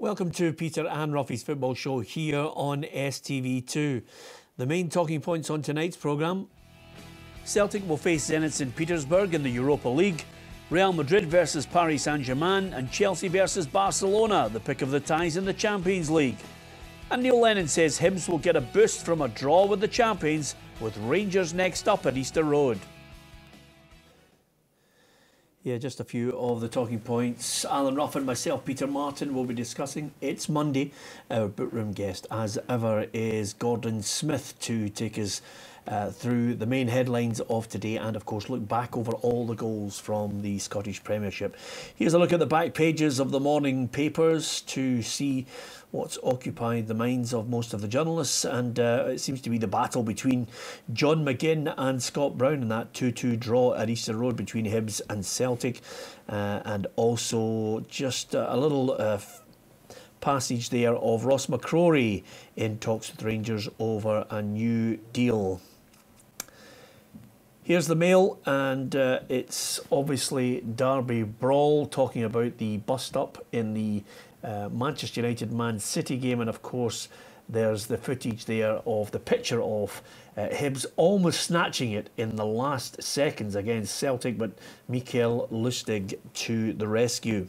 Welcome to Peter and Ruffy's football show here on STV2. The main talking points on tonight's programme: Celtic will face Zenit St Petersburg in the Europa League, Real Madrid versus Paris Saint-Germain, and Chelsea versus Barcelona, the pick of the ties in the Champions League. And Neil Lennon says Hibs will get a boost from a draw with the champions, with Rangers next up at Easter Road. Yeah, just a few of the talking points. Alan Ruff and myself, Peter Martin, will be discussing. It's Monday. Our bookroom guest, as ever, is Gordon Smith to take us through the main headlines of today and, of course, look back over all the goals from the Scottish Premiership. Here's a look at the back pages of the morning papers to see what's occupied the minds of most of the journalists, and it seems to be the battle between John McGinn and Scott Brown in that 2-2 draw at Easter Road between Hibs and Celtic, and also just a little passage there of Ross McCrory in talks with Rangers over a new deal. Here's the Mail, and it's obviously Derby Brawl, talking about the bust-up in the Manchester United-Man City game, and of course there's the footage there of the picture of Hibs almost snatching it in the last seconds against Celtic, but Mikael Lustig to the rescue.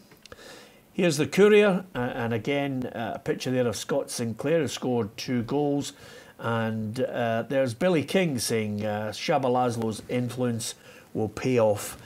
Here's the Courier, and again a picture there of Scott Sinclair, who scored 2 goals, and there's Billy King saying Shaba Laszlo's influence will pay off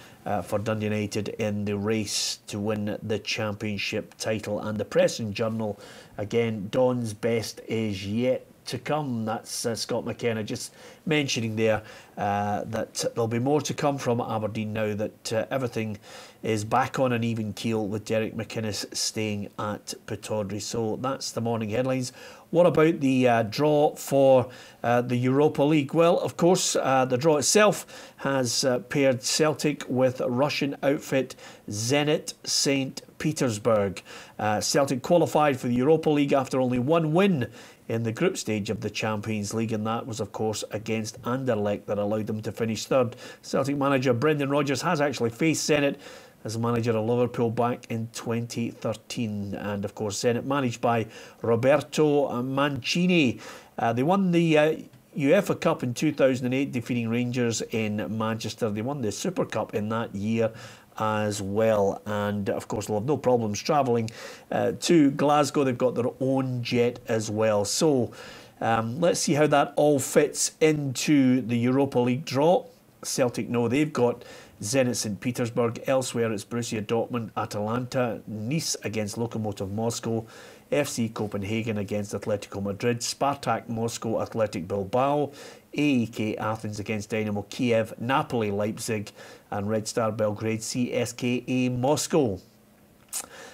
for Dundee United in the race to win the championship title. And the Press and Journal, again, Don's best is yet to come. That's Scott McKenna just mentioning there that there'll be more to come from Aberdeen now that everything is back on an even keel with Derek McInnes staying at Pittodrie. So that's the morning headlines. What about the draw for the Europa League? Well, of course, the draw itself has paired Celtic with Russian outfit Zenit St Petersburg. Celtic qualified for the Europa League after only 1 win in the group stage of the Champions League, and that was, of course, against Anderlecht that allowed them to finish third. Celtic manager Brendan Rodgers has actually faced Zenit as manager of Liverpool back in 2013, and of course Zenit managed by Roberto Mancini. They won the UEFA Cup in 2008, defeating Rangers in Manchester. They won the Super Cup in that year as well, and of course they'll have no problems travelling to Glasgow. They've got their own jet as well. So let's see how that all fits into the Europa League draw. Celtic know they've got Zenit St Petersburg. Elsewhere it's Borussia Dortmund, Atalanta, Nice against Lokomotiv Moscow, FC Copenhagen against Atletico Madrid, Spartak Moscow, Athletic Bilbao, AEK Athens against Dynamo Kiev, Napoli Leipzig, and Red Star Belgrade CSKA Moscow.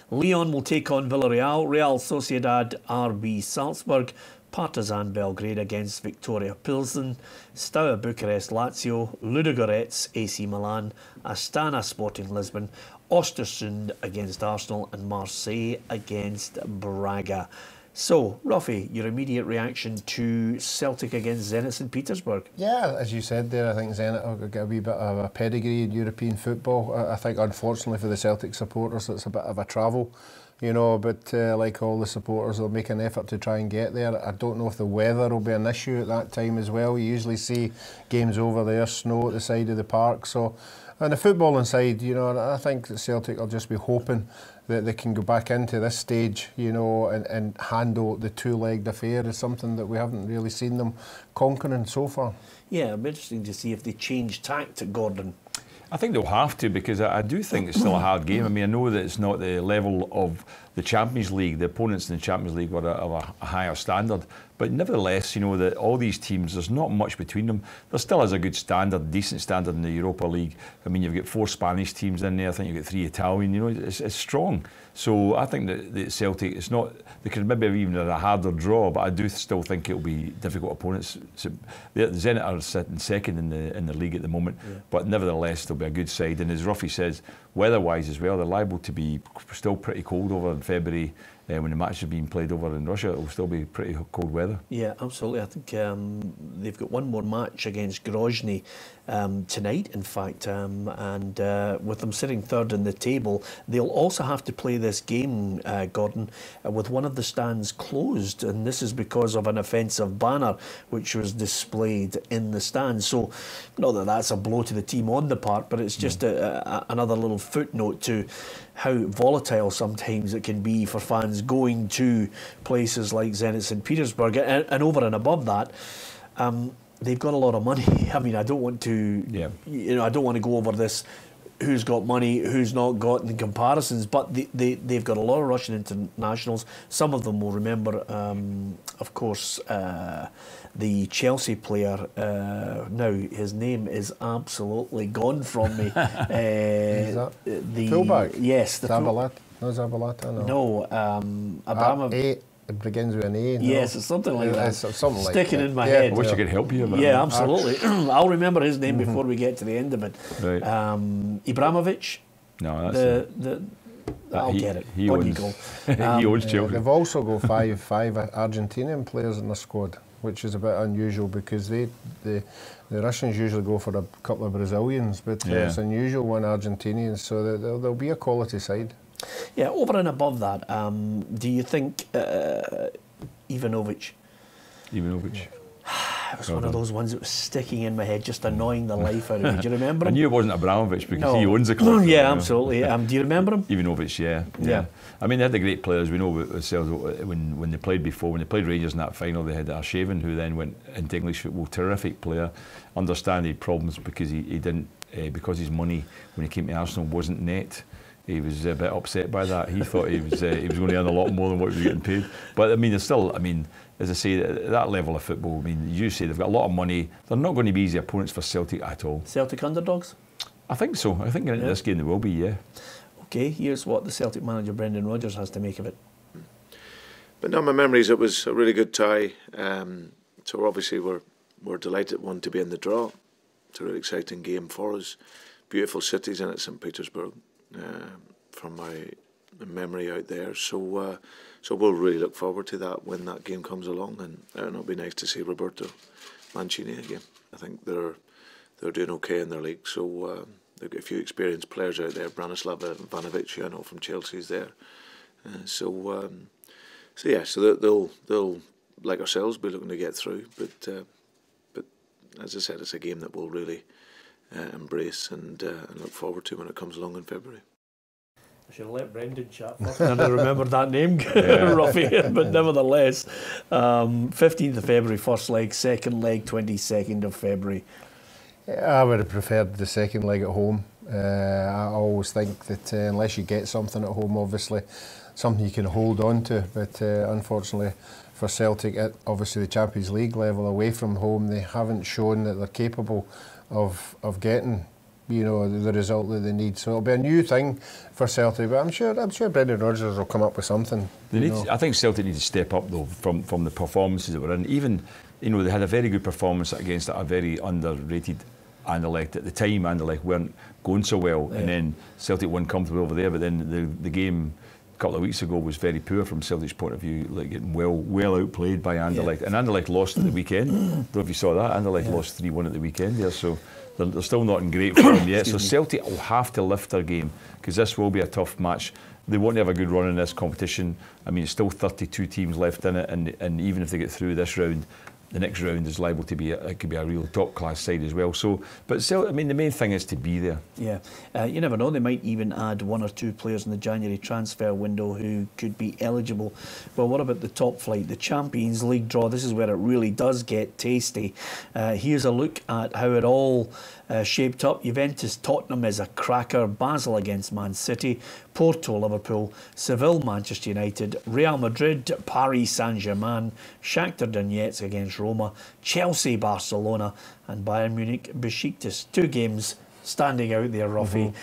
Lyon will take on Villarreal, Real Sociedad RB Salzburg, Partizan Belgrade against Victoria Pilsen, Steaua Bucharest Lazio, Ludogorets AC Milan, Astana Sporting Lisbon, Östersund against Arsenal, and Marseille against Braga. So, Ruffy, your immediate reaction to Celtic against Zenit St Petersburg? Yeah, as you said there, I think Zenit will get a wee bit of a pedigree in European football. I think, unfortunately for the Celtic supporters, it's a bit of a travel, you know, but like all the supporters, they'll make an effort to try and get there. I don't know if the weather will be an issue at that time as well. You usually see games over there, snow at the side of the park. So, and the footballing side, you know, I think that Celtic will just be hoping that they can go back into this stage, you know, and handle the 2-legged affair. Is something that we haven't really seen them conquering so far. Yeah, it'll be interesting to see if they change tact, Gordon. I think they'll have to, because I do think it's still a hard game. I mean, I know that it's not the level of the Champions League. The opponents in the Champions League were of a higher standard. But nevertheless, you know, that all these teams, there's not much between them. There still is a good standard, decent standard in the Europa League. I mean, you've got 4 Spanish teams in there. I think you've got 3 Italian. You know, it's strong. So I think that the Celtic, it's not, they could maybe have even had a harder draw, but I do still think it'll be difficult opponents. So the Zenit are sitting second in the league at the moment, yeah. But nevertheless, they'll be a good side. And as Ruffy says, weather-wise as well, they're liable to be still pretty cold over in February when the match is being played over in Russia, it'll still be pretty cold weather. Yeah, absolutely. I think they've got one more match against Grozny tonight, in fact, and with them sitting third in the table, they'll also have to play this game, Gordon, with one of the stands closed, and this is because of an offensive banner which was displayed in the stand. So, not that that's a blow to the team on the part, but it's just another little footnote to how volatile sometimes it can be for fans going to places like Zenit St. Petersburg, and over and above that, they've got a lot of money. I mean, I don't want to, I don't want to go over this, who's got money, who's not got in comparisons, but they've got a lot of Russian internationals. Some of them will remember, of course, the Chelsea player. Now his name is absolutely gone from me. Is that the fullback? Yes, the Zabalat. No, Zabalata. No, Abramovich. It begins with an A. No? Yes, it's something like that. Something like sticking that. in my head. I wish I could help you. Yeah, absolutely. I'll remember his name before we get to the end of it. Right. Ibrahimovic. No, that's I'll get it. He owns Chelsea. They've also got five Argentinian players in the squad, which is a bit unusual because the Russians usually go for a couple of Brazilians, but it's unusual when Argentinians, so there'll be a quality side. Yeah, over and above that, do you think Ivanovic? It was one of those ones that was sticking in my head, just annoying the life out of me. Do you remember him? I knew it wasn't Abramovich because he owns the club. Yeah, absolutely. Do you remember him? Ivanovic, yeah. I mean, they had the great players. We know when they played before, when they played Rangers in that final, they had Arshavin, who then went into English football, terrific player. Understand he had problems because he didn't, because his money when he came to Arsenal wasn't net. He was a bit upset by that. He thought he was going to earn a lot more than what he was getting paid. But I mean, it's still, as I say, at that level of football, you say they've got a lot of money. They're not going to be easy opponents for Celtic at all. Celtic underdogs? I think so. I think in this game they will be, yeah. Okay, here's what the Celtic manager Brendan Rodgers has to make of it. But no, my memories, it was a really good tie. So obviously we're delighted to be in the draw. It's a really exciting game for us. Beautiful cities in it, St. Petersburg. From my memory out there, so we'll really look forward to that when that game comes along, and it'll be nice to see Roberto Mancini again. I think they're doing okay in their league, so they've got a few experienced players out there. Branislav Ivanovic, I know from Chelsea's there, so they'll like ourselves be looking to get through, but as I said, it's a game that we'll really embrace and look forward to when it comes along in February. I should have let Brendan chat first. I don't remember that name, Ruffy, but nevertheless, 15th of February, first leg, second leg, 22nd of February. Yeah, I would have preferred the second leg at home. I always think that unless you get something at home, obviously, something you can hold on to, but unfortunately for Celtic at obviously the Champions League level, away from home, they haven't shown that they're capable of getting the result that they need. So it'll be a new thing for Celtic, but I'm sure Brendan Rodgers will come up with something. I think Celtic need to step up though from the performances that were in. Even they had a very good performance against a very underrated Anderlecht at the time. Anderlecht weren't going so well, and then Celtic won comfortably over there. But then the game a couple of weeks ago was very poor from Celtic's point of view, like getting well outplayed by Anderlecht. And Anderlecht lost at the weekend. Don't know if you saw that. Anderlecht lost 3-1 at the weekend there, so they're still not in great form yet. So Celtic will have to lift their game because this will be a tough match. They won't have a good run in this competition. I mean, it's still 32 teams left in it, and even if they get through this round, the next round is liable to be it could be a real top class side as well. So, but still, I mean, the main thing is to be there. Yeah, you never know. They might even add one or two players in the January transfer window who could be eligible. Well, what about the top flight, the Champions League draw? This is where it really does get tasty. Here's a look at how it all shaped up. Juventus Tottenham is a cracker. Basel against Man City. Porto Liverpool. Seville Manchester United. Real Madrid Paris Saint-Germain. Shakhtar Donetsk against Roma. Chelsea Barcelona. And Bayern Munich Besiktas. Two games standing out there, Ruffy.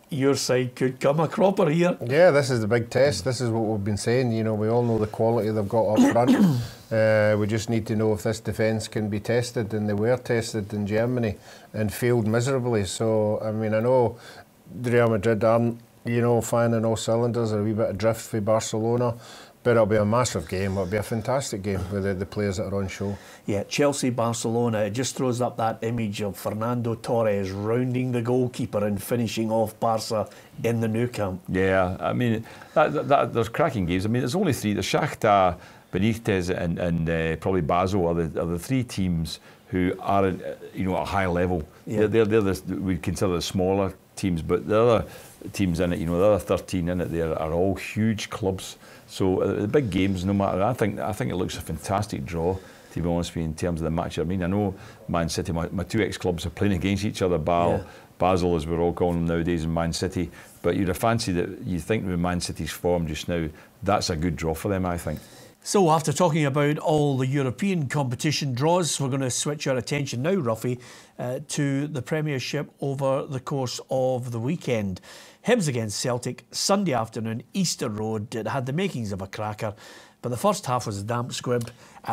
Your side could come a cropper here. Yeah, this is the big test. This is what we've been saying. We all know the quality they've got up front. We just need to know if this defence can be tested, and they were tested in Germany and failed miserably. So, I mean, I know Real Madrid aren't you know, firing all cylinders, a wee bit adrift for Barcelona. But it'll be a massive game. It'll be a fantastic game with the players that are on show. Yeah, Chelsea-Barcelona, it just throws up that image of Fernando Torres rounding the goalkeeper and finishing off Barca in the Nou Camp. Yeah, I mean, there's cracking games. I mean, there's only three. The Shakhtar, Benitez and probably Basel are the three teams who are, you know, at a high level. Yeah. They're we consider the smaller teams, but the other teams in it, you know, the other 13 in it, there are all huge clubs. So the big games, no matter, I think it looks a fantastic draw, to be honest with you, in terms of the match. I mean, I know Man City, my two ex-clubs are playing against each other, Basel, as we're all calling them nowadays, and Man City. But you'd have fancied that, you think with Man City's form just now, that's a good draw for them, I think. So after talking about all the European competition draws, we're going to switch our attention now, Ruffy, to the Premiership over the course of the weekend. Hibs against Celtic, Sunday afternoon, Easter Road. It had the makings of a cracker, but the first half was a damp squib.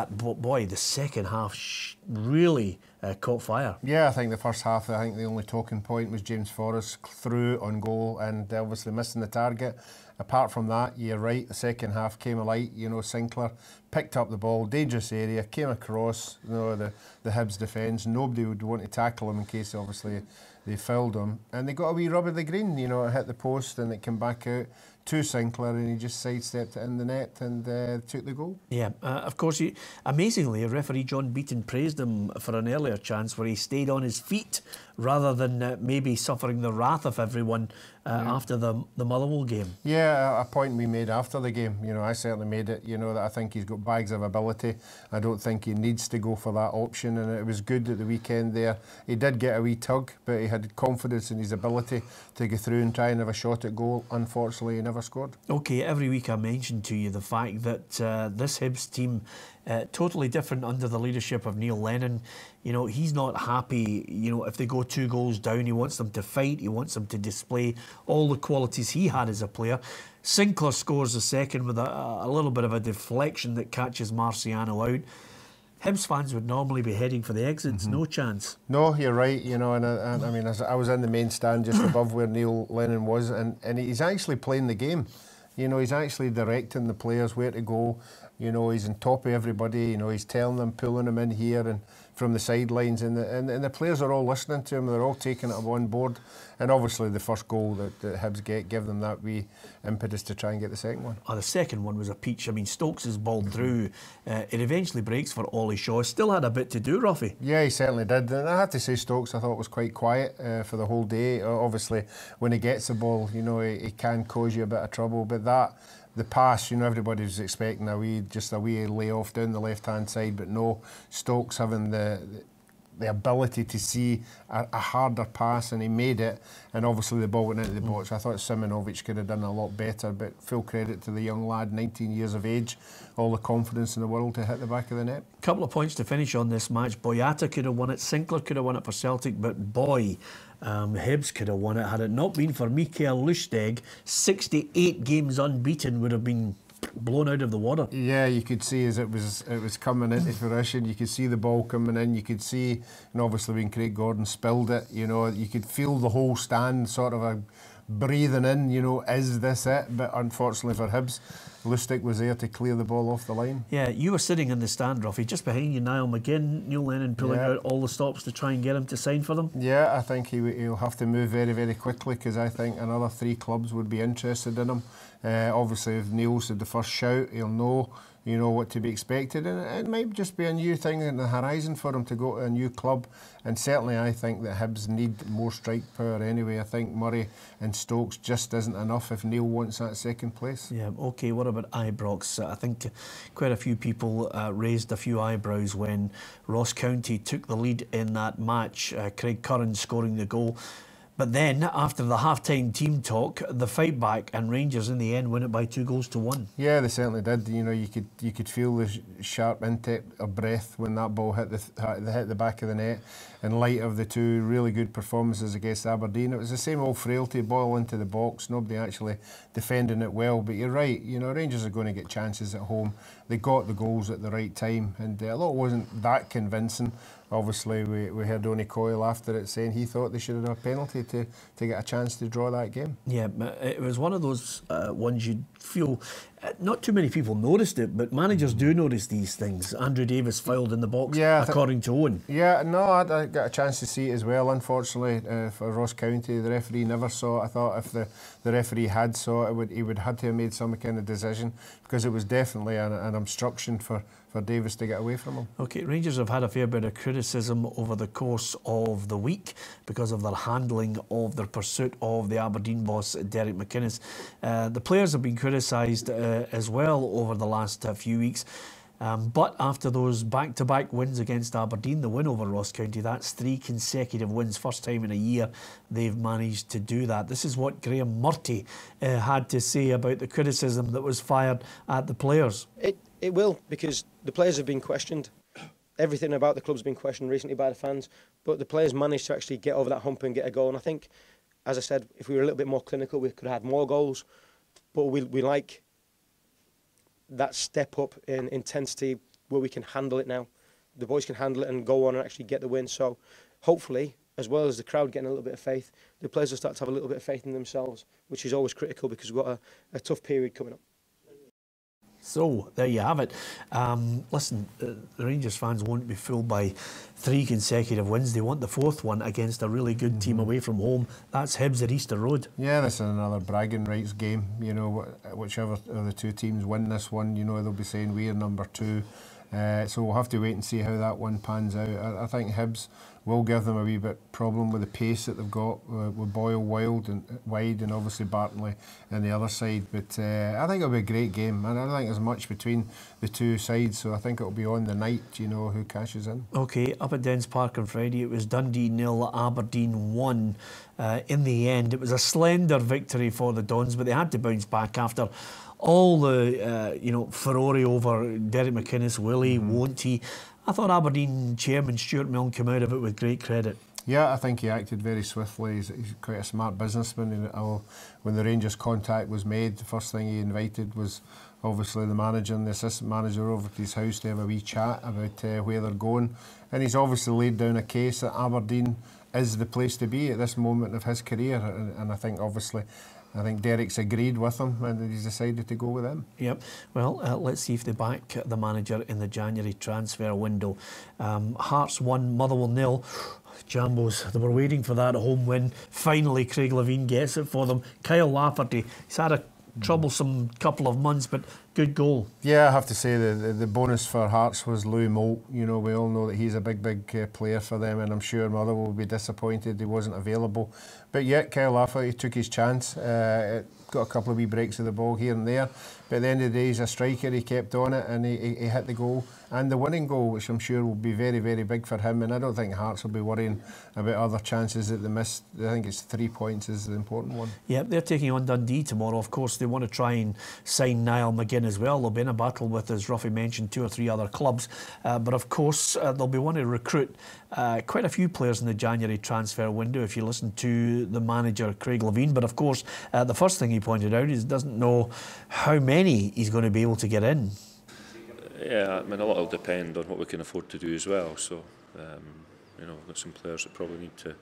Boy, the second half really caught fire. Yeah, I think the first half, I think the only talking point was James Forrest through on goal and obviously missing the target. Apart from that, you're right, the second half came alight. You know, Sinclair picked up the ball, dangerous area, came across, you know, the Hibs defence. Nobody would want to tackle him in case, obviously, they fouled him. And they got a wee rub of the green, you know, it hit the post and it came back out to Sinclair and he just sidestepped it in the net and took the goal. Yeah, of course, amazingly, referee John Beaton praised him for an earlier chance where he stayed on his feet rather than maybe suffering the wrath of everyone after the Motherwell game. Yeah, a point we made after the game. You know, I certainly made it, you know, that I think he's got bags of ability. I don't think he needs to go for that option, and it was good at the weekend there. He did get a wee tug, but he had confidence in his ability to go through and try and have a shot at goal. Unfortunately, he never scored. OK, every week I mentioned to you the fact that this Hibs team, totally different under the leadership of Neil Lennon. You know, he's not happy, you know, if they go 2 goals down. He wants them to fight. He wants them to display all the qualities he had as a player. Sinclair scores the second with a little bit of a deflection that catches Marciano out. Hibs fans would normally be heading for the exits, no chance. No, you're right, you know, and I mean, I was in the main stand just above where Neil Lennon was, and he's actually playing the game. You know, he's actually directing the players where to go. You know, he's on top of everybody. You know, he's telling them, pulling them in here and from the sidelines, and the players are all listening to him. They're all taking it on board. And obviously, the first goal that Hibs give them that wee impetus to try and get the second one. Oh, the second one was a peach. I mean, Stokes is balled through. It eventually breaks for Ollie Shaw. Still had a bit to do, Ruffy. Yeah, he certainly did. And I have to say, Stokes, I thought was quite quiet for the whole day. Obviously, when he gets the ball, you know, he can cause you a bit of trouble. But the pass, you know, everybody was expecting a wee layoff down the left-hand side, but no, Stokes having the ability to see a harder pass, and he made it, and obviously the ball went into the box. I thought Simonovic could have done a lot better, but full credit to the young lad, 19 years of age, all the confidence in the world to hit the back of the net. Couple of points to finish on this match. Boyata could have won it, Sinclair could have won it for Celtic, but boy, Hibs could have won it. Had it not been for Mikael Lustig, 68 games unbeaten would have been blown out of the water. Yeah, you could see as it was coming into fruition, you could see the ball coming in, you could see, and obviously when Craig Gordon spilled it, you know, you could feel the whole stand sort of breathing in, you know, is this it? But unfortunately for Hibs, Lustig was there to clear the ball off the line. Yeah, you were sitting in the stand, Ruffy, just behind you, Niall McGinn, Neil Lennon pulling out all the stops to try and get him to sign for them. Yeah, I think he'll have to move very, very quickly, because I think another 3 clubs would be interested in him. Obviously, if Neil's had the first shout, he'll know, you know, what to be expected, and it might just be a new thing in the horizon for him to go to a new club. And certainly I think that Hibs need more strike power anyway. I think Murray and Stokes just isn't enough if Neil wants that second place. Yeah, OK, what about Ibrox? I think quite a few people raised a few eyebrows when Ross County took the lead in that match, Craig Curran scoring the goal. But then, after the half-time team talk, the fight back, and Rangers in the end win it by 2-1. Yeah, they certainly did. You know, you could feel the sharp intake of breath when that ball hit the back of the net. In light of the 2 really good performances against Aberdeen, it was the same old frailty, ball into the box, nobody actually defending it well. But you're right, you know, Rangers are going to get chances at home. They got the goals at the right time, and although it wasn't that convincing, obviously we heard Only Coyle after it saying he thought they should have done a penalty to get a chance to draw that game. Yeah, it was one of those ones you'd feel not too many people noticed it, but managers do notice these things. Andrew Davis fouled in the box, according to Owen. Yeah, no, I got a chance to see it as well. Unfortunately, for Ross County, the referee never saw it. I thought if the referee had saw it, he would had to have made some kind of decision, because it was definitely an obstruction for Davis to get away from him. Okay, Rangers have had a fair bit of criticism over the course of the week because of their handling of their pursuit of the Aberdeen boss, Derek McInnes. The players have been criticised as well over the last few weeks. But after those back-to-back wins against Aberdeen, the win over Ross County, that's 3 consecutive wins, first time in a year they've managed to do that. This is what Graham Murty had to say about the criticism that was fired at the players. It will, because the players have been questioned. Everything about the club's been questioned recently by the fans, but the players managed to actually get over that hump and get a goal. And I think, as I said, if we were a little bit more clinical, we could have had more goals. But we like that step up in intensity where we can handle it now. The boys can handle it and go on and actually get the win. So hopefully, as well as the crowd getting a little bit of faith, the players will start to have a little bit of faith in themselves, which is always critical because we've got a tough period coming up. So, there you have it. Listen, the Rangers fans won't be fooled by 3 consecutive wins. They want the 4th one against a really good team away from home. That's Hibs at Easter Road. Yeah, this is another bragging rights game. You know, whichever of the 2 teams win this one, you know, they'll be saying we're number 2. So we'll have to wait and see how that one pans out. I think Hibs will give them a wee bit problem with the pace that they've got with Boyle wide and obviously Bartley on the other side. But I think it'll be a great game, and I don't think there's much between the 2 sides. So I think it'll be on the night, you know, who cashes in. Okay, up at Dens Park on Friday, it was Dundee 0, Aberdeen 1. In the end, it was a slender victory for the Dons, but they had to bounce back after all the furore over Derek McInnes. Will he, won't he? I thought Aberdeen chairman Stuart Milne came out of it with great credit. Yeah, I think he acted very swiftly. He's quite a smart businessman. And when the Rangers contact was made, the first thing he invited was obviously the manager and the assistant manager over to his house to have a wee chat about where they're going. And he's obviously laid down a case that Aberdeen is the place to be at this moment of his career. And I think obviously, Derek's agreed with him and he's decided to go with him. Yep. Well, let's see if they back the manager in the January transfer window. Hearts 1, Motherwell 0. Jambos, they were waiting for that home win. Finally, Craig Levein gets it for them. Kyle Lafferty, he's had a troublesome couple of months, but good goal. Yeah, I have to say the bonus for Hearts was Louis Moult. You know, we all know that he's a big player for them, and I'm sure Motherwell will be disappointed he wasn't available. But yet, Kyle Lafferty took his chance. Got a couple of wee breaks of the ball here and there, but at the end of the day, he's a striker. He kept on it and he hit the goal and the winning goal, which I'm sure will be very, very big for him. And I don't think Hearts will be worrying about other chances that they missed. I think it's 3 points is the important one. Yeah, they're taking on Dundee tomorrow. Of course, they want to try and sign Niall McGinn as well. They'll be in a battle with, as Ruffy mentioned, 2 or 3 other clubs. But of course, they'll be wanting to recruit quite a few players in the January transfer window, if you listen to the manager, Craig Levein. But of course, the first thing he pointed out is he doesn't know how many he's going to be able to get in. Yeah, I mean, a lot will depend on what we can afford to do as well. So, we've got some players that probably need to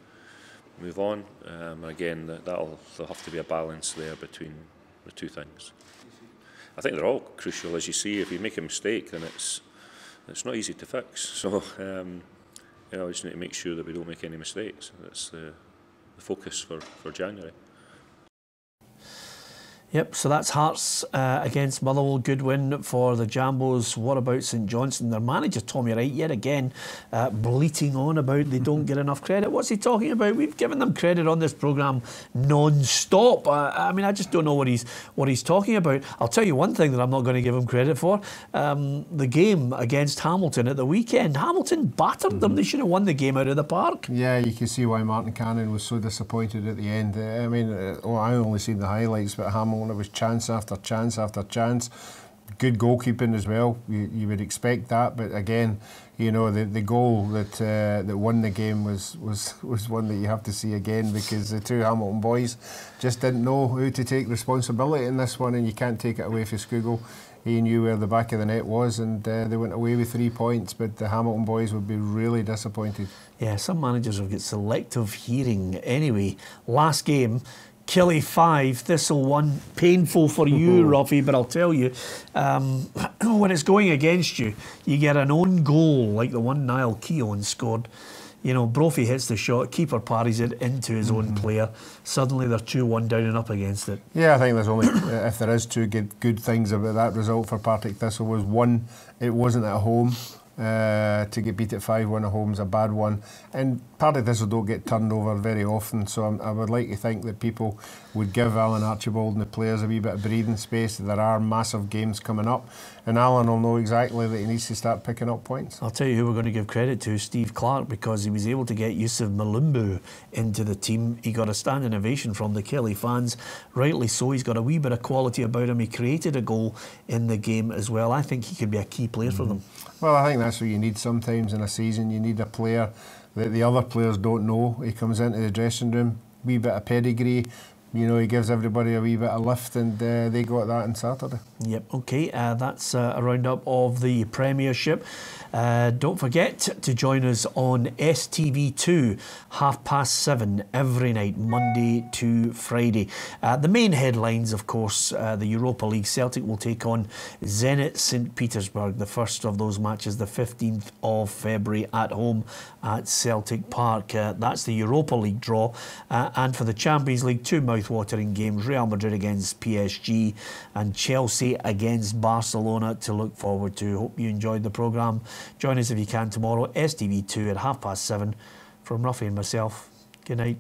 move on. Again, there'll have to be a balance there between the 2 things. I think they're all crucial, as you see. If you make a mistake, then it's not easy to fix. So, we just need to make sure that we don't make any mistakes. That's the focus for January. Yep, so that's Hearts against Motherwell. Good win for the Jambos. What about St Johnstone? Their manager, Tommy Wright, yet again bleating on about they don't get enough credit. What's he talking about? We've given them credit on this programme non-stop. I just don't know what he's talking about. I'll tell you one thing that I'm not going to give him credit for. The game against Hamilton at the weekend. Hamilton battered them. They should have won the game out of the park. Yeah, you can see why Martin Cannon was so disappointed at the end. I only seen the highlights, but Hamilton, it was chance after chance after chance. Good goalkeeping as well. You would expect that, but again, the goal that won the game was one that you have to see again, because the 2 Hamilton boys just didn't know who to take responsibility in this one, and you can't take it away from Scougall. he knew where the back of the net was, and they went away with 3 points, but the Hamilton boys would be really disappointed. Yeah, some managers have got selective hearing. Anyway, last game, Killie 5, Thistle 1. Painful for you, Ruffy, but I'll tell you, when it's going against you, you get an own goal like the one Niall Keown scored. You know, Brophy hits the shot, keeper parries it into his own player. Suddenly they're 2-1 down and up against it. Yeah, I think there's only, if there is two good things about that result for Partick Thistle, was one, it wasn't at home. To get beat at 5-1 at home is a bad one, and Partick Thistle don't get turned over very often, so I would like to think that people would give Alan Archibald and the players a wee bit of breathing space. There are massive games coming up, and Alan will know exactly that he needs to start picking up points. I'll tell you who we're going to give credit to, Steve Clark, because he was able to get Yusuf Malumbu into the team. He got a standing ovation from the Killie fans, rightly so. He's got a wee bit of quality about him. He created a goal in the game as well. I think he could be a key player for them. Well, I think that's what you need sometimes in a season. You need a player that the other players don't know. He comes into the dressing room, wee bit of pedigree, you know, he gives everybody a wee bit of lift, and they got that on Saturday. Yep, okay, that's a roundup of the Premiership. Don't forget to join us on STV2, 7:30 every night, Monday to Friday. The main headlines, of course, the Europa League. Celtic will take on Zenit St Petersburg. The first of those matches, the 15th of February at home at Celtic Park. That's the Europa League draw. And for the Champions League, two mouth-watering games, Real Madrid against PSG and Chelsea against Barcelona to look forward to. Hope you enjoyed the programme. Join us if you can tomorrow, STV2 at 7:30. From Ruffy and myself, good night.